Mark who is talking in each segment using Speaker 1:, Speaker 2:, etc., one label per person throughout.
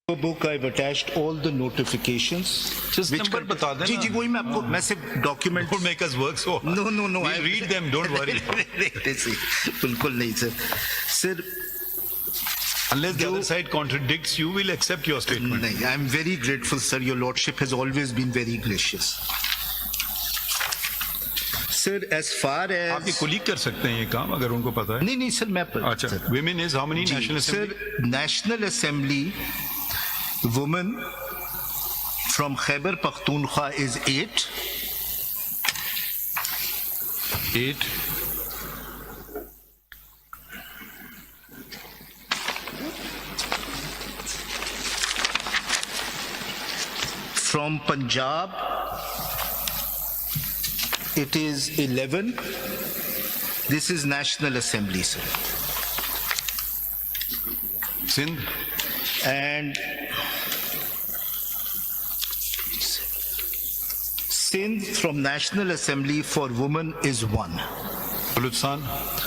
Speaker 1: book I've attached all the notifications.
Speaker 2: Just number बता देना.
Speaker 1: जी वही मैं आपको मैं सिर्फ document.
Speaker 2: Don't make us work so hard.
Speaker 1: No.
Speaker 2: We'll read them. Don't worry.
Speaker 1: बिल्कुल नहीं sir. Sir.
Speaker 2: Unless the other side contradicts, you will accept your statement.
Speaker 1: नहीं, I'm very grateful, sir. Your lordship has always been very gracious. Sir, as far as
Speaker 2: आपके colleague कर सकते हैं ये काम अगर उनको पता है.
Speaker 1: नहीं सर मैं
Speaker 2: अच्छा. Women is how many National Assembly?
Speaker 1: Sir, National Assembly women from Khyber Pakhtunkhwa is 8.
Speaker 2: 8.
Speaker 1: From Punjab, it is 11. This is National Assembly, sir.
Speaker 2: Sindh.
Speaker 1: And Sindh from National Assembly for women is 1.
Speaker 2: Balochistan.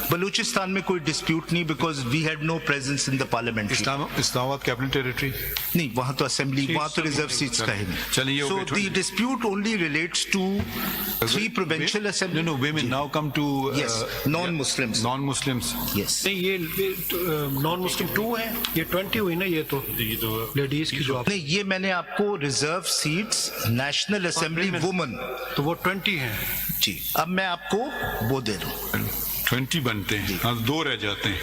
Speaker 1: Balochistan में कोई dispute नहीं because we had no presence in the parliament.
Speaker 2: Islamabad Capital Territory.
Speaker 1: नहीं वहाँ तो assembly वहाँ तो reserve seats का है नहीं. So the dispute only relates to 3 provincial assemblies.
Speaker 2: No, women now come to
Speaker 1: yes, non-Muslims.
Speaker 2: Non-Muslims.
Speaker 1: Yes.
Speaker 3: नहीं ये non-Muslim 2 है, ये 20 हुई ना ये तो ladies की जो
Speaker 1: नहीं ये मैंने आपको reserve seats National Assembly women
Speaker 3: तो वो 20 हैं.
Speaker 1: जी अब मैं आपको वो दे दूँ.
Speaker 2: 20 बनते हैं. हाँ 2 रह जाते हैं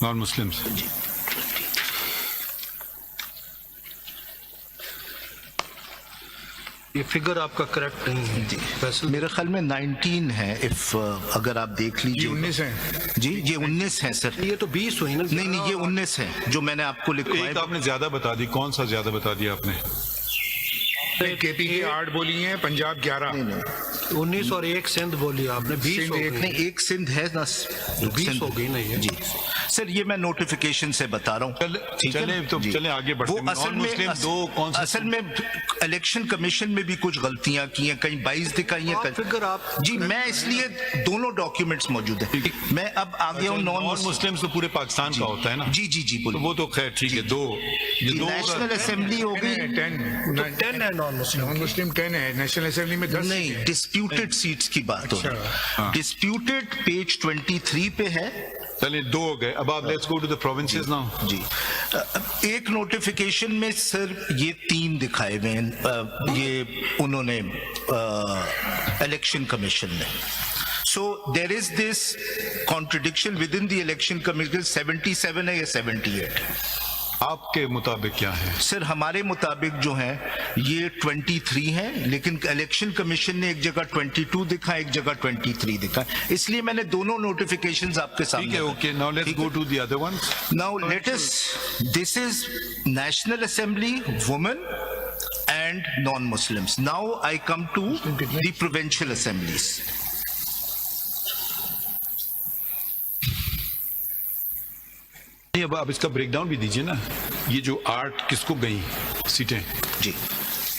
Speaker 2: non-Muslims.
Speaker 3: ये फिगर आपका करेक्ट नहीं है
Speaker 1: जी. मेरे ख्याल में 19 है अगर आप देख लीजिए.
Speaker 2: 19 है
Speaker 1: जी ये 19 है सर.
Speaker 3: ये तो 20 हुई ना.
Speaker 1: नहीं ये 19 है जो मैंने आपको लिखवाया.
Speaker 2: एक आपने ज्यादा बता दी. कौन सा ज्यादा बता दिया आपने?
Speaker 4: केपी की 8 बोली है, पंजाब 11.
Speaker 3: 19 और 1 सिंध बोली आपने. 20 हो गई.
Speaker 1: नहीं 1 सिंध है ना.
Speaker 3: 20 हो गई नहीं है
Speaker 1: जी सर. ये मैं नोटिफिकेशन से बता रहा हूँ.
Speaker 2: चले आगे बढ़ते हैं.
Speaker 1: असल में इलेक्शन कमीशन में भी कुछ गलतियां की हैं. कहीं 22 दिखाई हैं.
Speaker 3: फिगर आप
Speaker 1: जी मैं इसलिए दोनों डॉक्यूमेंट्स मौजूद है. मैं अब आ गया हूँ
Speaker 2: non-Muslims तो पूरे पाकिस्तान का होता है ना.
Speaker 1: जी बोलो.
Speaker 2: वो तो खैर ठीक है. 2
Speaker 1: नेशनल असेंबली हो गई.
Speaker 3: 10 है
Speaker 4: non-Muslim 10 है. नेशनल असेंबली में 10
Speaker 1: नहीं डिस्प्यूटेड सीट्स की बात हो रही है. डिस्प्यूटेड पेज 23 पे है.
Speaker 2: चलिए 2 हो गए. अब आप let's go to the provinces now.
Speaker 1: जी एक नोटिफिकेशन में सर ये 3 दिखाए हुए हैं. ये उन्होंने इलेक्शन कमीशन ने. So there is this contradiction within the election commission. 77 है या 78?
Speaker 2: आपके मुताबिक क्या है?
Speaker 1: सर हमारे मुताबिक जो है ये 23 है लेकिन इलेक्शन कमीशन ने एक जगह 22 दिखा एक जगह 23 दिखा. इसलिए मैंने दोनों नोटिफिकेशंस आपके सामने.
Speaker 2: ठीक है. Okay now let's go to the other ones.
Speaker 1: Now let us. This is national assembly women and non-Muslims. Now I come to the provincial assemblies.
Speaker 2: अब आप इसका ब्रेकडाउन भी दीजिए ना. ये जो 8 किसको गई सीटें?
Speaker 1: जी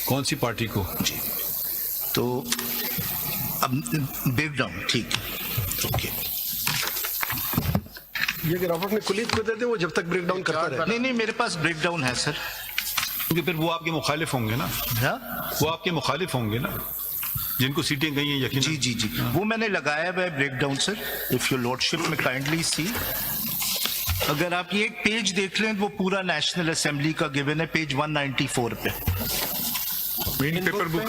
Speaker 2: कौन सी पार्टी को?
Speaker 1: जी तो अब ब्रेकडाउन ठीक है. ओके
Speaker 3: ये अगर आप अपने कुलीग को दे दे वो जब तक ब्रेकडाउन करता रहे.
Speaker 1: नहीं मेरे पास ब्रेकडाउन है सर.
Speaker 2: क्योंकि फिर वो आपके मुखालिफ होंगे ना. वो आपके मुखालिफ होंगे ना जिनको सीटें गई हैं यकीन.
Speaker 1: जी वो मैंने लगाया हुआ है breakdown sir. If your lordship में काइंडली सी अगर आप ये एक पेज देख लें वो पूरा नेशनल असेंबली का गिवन है पेज 194 पे.
Speaker 4: Main paper book.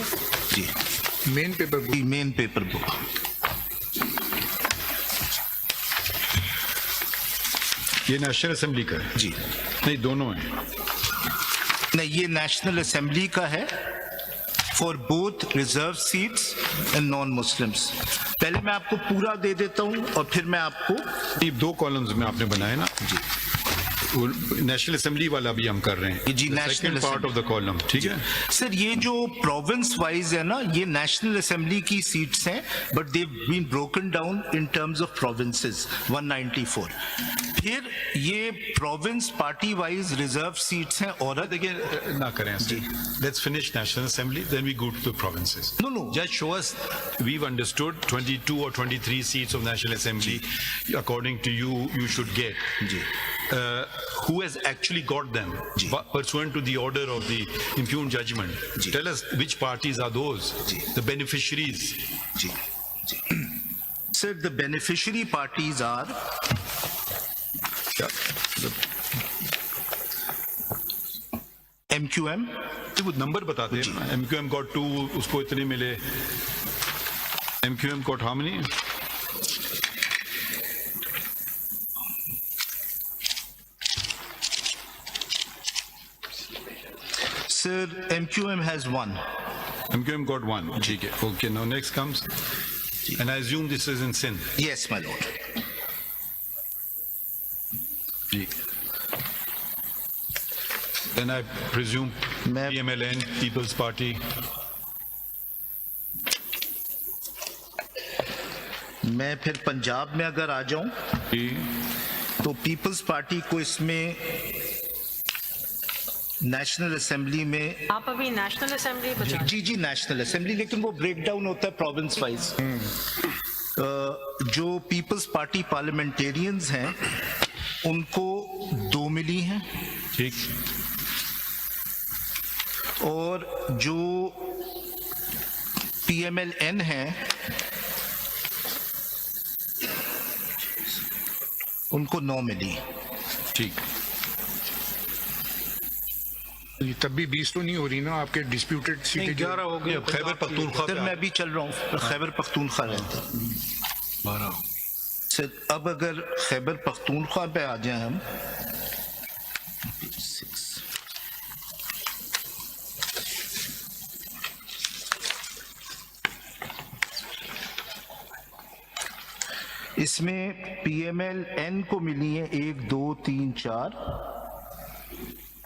Speaker 1: जी
Speaker 4: मेन पेपर बुक.
Speaker 2: ये नेशनल असेंबली का है.
Speaker 1: जी
Speaker 2: नहीं दोनों हैं.
Speaker 1: नहीं ये नेशनल असेंबली का है for both reserve seats and non Muslims. पहले मैं आपको पूरा दे देता हूं और फिर मैं आपको
Speaker 2: 2 कॉलम्स में आपने बनाए ना. जी नेशनल असेंबली वाला भी हम कर रहे हैं.
Speaker 1: जी national
Speaker 2: part of the column. ठीक है
Speaker 1: सर. ये जो प्रोविंस वाइज है ना ये नेशनल असेंबली की सीट्स हैं but they been broken down in terms of provinces. 194 फिर ये province party wise reserve seats हैं और
Speaker 2: देखिए ना करें ऐसे let's finish national assembly then we go to the provinces
Speaker 1: No, no.
Speaker 2: Just show us we've understood 22 or 23 seats of national assembly according to you should get
Speaker 1: जी
Speaker 2: who has actually got them
Speaker 1: जी.
Speaker 2: pursuant to the order of the impugned judgment
Speaker 1: जी.
Speaker 2: tell us which parties are those
Speaker 1: जी.
Speaker 2: the beneficiaries
Speaker 1: जी जी Sir, the beneficiary parties are MQM,
Speaker 2: वो नंबर बताते हैं MQM got 2 उसको इतने मिले MQM got how many
Speaker 1: Sir, MQM has one.
Speaker 2: MQM got 1 ठीक है okay now next comes and I assume this is in Sindh
Speaker 1: Yes, my lord.
Speaker 2: Ji then I presume
Speaker 1: मैं-
Speaker 2: PMLN People's Party
Speaker 1: मैं फिर पंजाब में अगर आ जाऊं
Speaker 2: जी
Speaker 1: तो peoples party को इसमें नेशनल असेंबली में
Speaker 5: आप अभी नेशनल असेंबली बता
Speaker 1: जी जी नेशनल असेंबली लेकिन वो ब्रेक डाउन होता है प्रोविंस वाइज जो पीपल्स पार्टी पार्लियामेंटेरियंस हैं उनको 2 मिली हैं
Speaker 2: ठीक
Speaker 1: और जो PMLN हैं उनको 9 मिली
Speaker 2: ठीक
Speaker 4: ये तब भी 20 तो नहीं हो रही ना आपके डिस्प्यूटेड सीटें
Speaker 3: 11 हो गए
Speaker 2: अब खैबर पख्तूनख्वा
Speaker 1: सर
Speaker 2: पे
Speaker 1: मैं भी चल रहा हूँ खैबर पख्तूनख्वा रहता सर अब अगर खैबर पख्तूनख्वा पे आ जाए हम इसमें PMLN को मिली है 1 2 3 4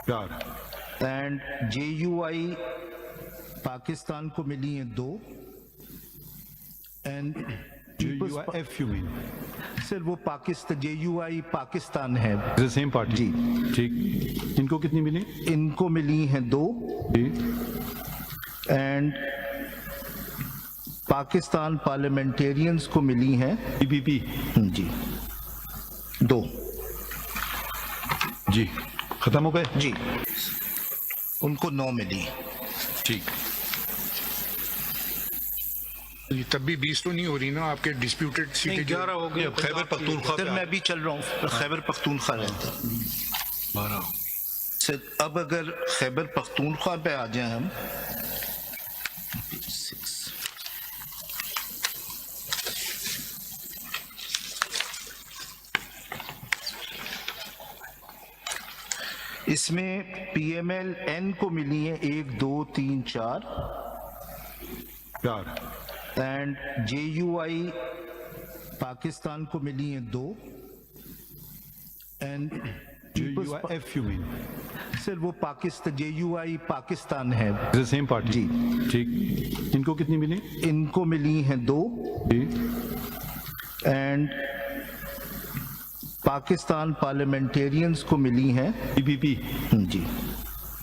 Speaker 2: चार
Speaker 1: एंड JUI पाकिस्तान को मिली है 2 and
Speaker 2: UIF you mean
Speaker 1: sir वो पाकिस्तान JUI पाकिस्तान है
Speaker 2: the same party
Speaker 1: जी
Speaker 2: ठीक इनको कितनी मिली
Speaker 1: इनको मिली हैं 2
Speaker 2: जी
Speaker 1: एंड पाकिस्तान पार्लियामेंटेरियंस को मिली हैं
Speaker 2: PPP
Speaker 1: जी 2
Speaker 2: जी खत्म हो गए
Speaker 1: जी उनको 9 मिली
Speaker 2: ठीक
Speaker 4: ये तब भी 20 तो नहीं हो रही ना आपके डिस्प्यूटेड सीटें
Speaker 3: 11 हो गए
Speaker 2: अब खैबर पख्तूनख्वा
Speaker 1: सर
Speaker 2: पे
Speaker 1: मैं भी चल रहा हूँ खैबर पख्तूनख्वा रहता सर अब अगर खैबर पख्तूनख्वा पे आ जाए हम इसमें PMLN को मिली है 1 2 3 4
Speaker 2: चार
Speaker 1: एंड JUI पाकिस्तान को मिली है 2 and
Speaker 2: UIF you mean
Speaker 1: sir वो पाकिस्तान JUI पाकिस्तान है
Speaker 2: the same party
Speaker 1: जी
Speaker 2: ठीक इनको कितनी मिली
Speaker 1: इनको मिली हैं 2
Speaker 2: जी
Speaker 1: एंड पाकिस्तान पार्लियामेंटेरियंस को मिली हैं
Speaker 2: PPP
Speaker 1: जी